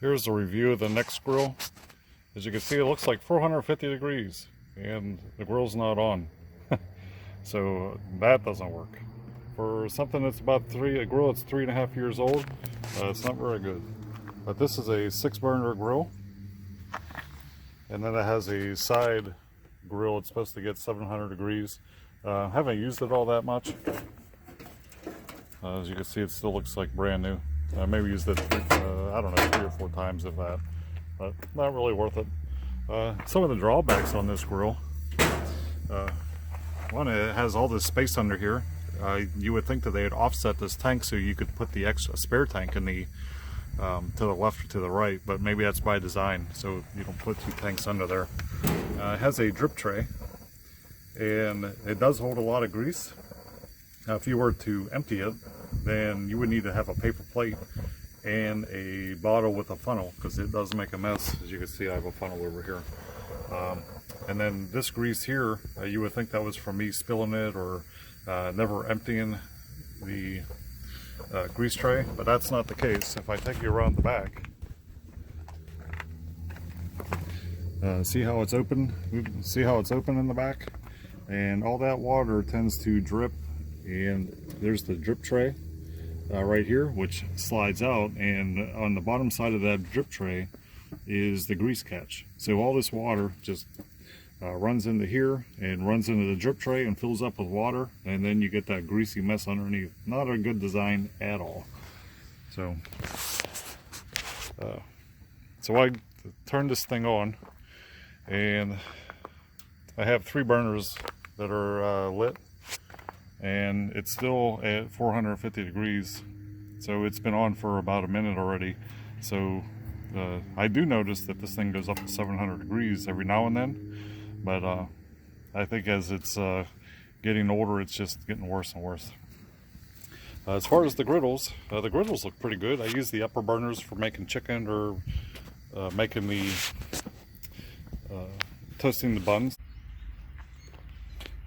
Here's a review of the next grill. As you can see, it looks like 450 degrees and the grill's not on. So that doesn't work. For something that's about a grill that's 3.5 years old, it's not very good. But this is a 6-burner grill. And then it has a side grill. It's supposed to get 700 degrees. Haven't used it all that much. As you can see, it still looks like brand new. I maybe used it, I don't know, 3 or 4 times if that, but not really worth it. Some of the drawbacks on this grill. One, it has all this space under here. You would think that they had offset this tank so you could put the extra spare tank in the to the left or to the right, but maybe that's by design, so you don't put 2 tanks under there. It has a drip tray, and it does hold a lot of grease. Now, if you were to empty it, then you would need to have a paper plate and a bottle with a funnel, because it does make a mess. As you can see, I have a funnel over here. And then this grease here, you would think that was from me spilling it or never emptying the grease tray, but that's not the case. If I take you around the back, see how it's open? See how it's open in the back? And all that water tends to drip, and there's the drip tray right here, which slides out, and on the bottom side of that drip tray is the grease catch. So all this water just runs into here and runs into the drip tray and fills up with water, and then you get that greasy mess underneath. Not a good design at all. So I turned this thing on, and I have 3 burners that are lit, and it's still at 450 degrees. So it's been on for about a minute already. So I do notice that this thing goes up to 700 degrees every now and then, but I think as it's getting older, it's just getting worse and worse. As far as the griddles look pretty good. I use the upper burners for making chicken or making the toasting the buns.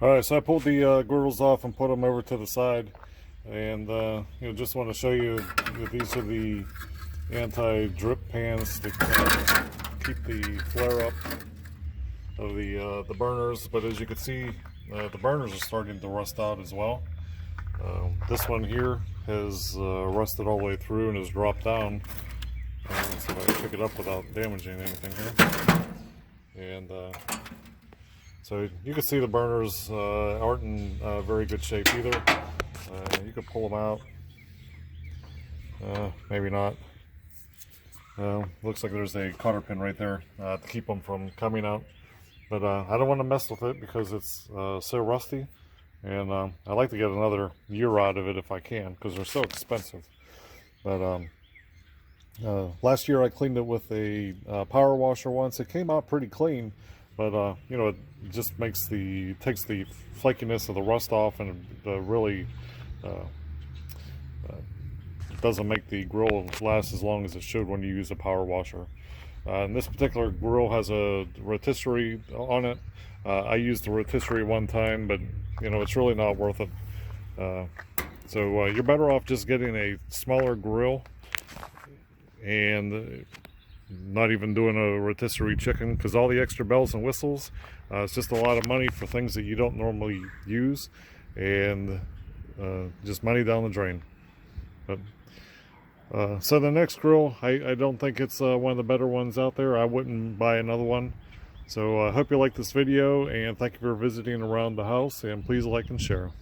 Alright, so I pulled the griddles off and put them over to the side, and just want to show you that these are the anti-drip pans to keep the flare up of the burners. But as you can see, the burners are starting to rust out as well. This one here has rusted all the way through and has dropped down. So I pick it up without damaging anything here. And so you can see the burners aren't in very good shape either. You could pull them out. Maybe not. Looks like there's a cotter pin right there to keep them from coming out. But I don't want to mess with it because it's so rusty. And I like to get another year out of it if I can, because they're so expensive. But last year I cleaned it with a power washer once. It came out pretty clean. But it just takes the flakiness of the rust off, and really doesn't make the grill last as long as it should when you use a power washer. And this particular grill has a rotisserie on it. I used the rotisserie one time, but it's really not worth it. So you're better off just getting a smaller grill and not even doing a rotisserie chicken, because all the extra bells and whistles, it's just a lot of money for things that you don't normally use, and just money down the drain. But so the next grill, I don't think it's one of the better ones out there. I wouldn't buy another one. So I hope you like this video, and thank you for visiting around the house, and please like and share.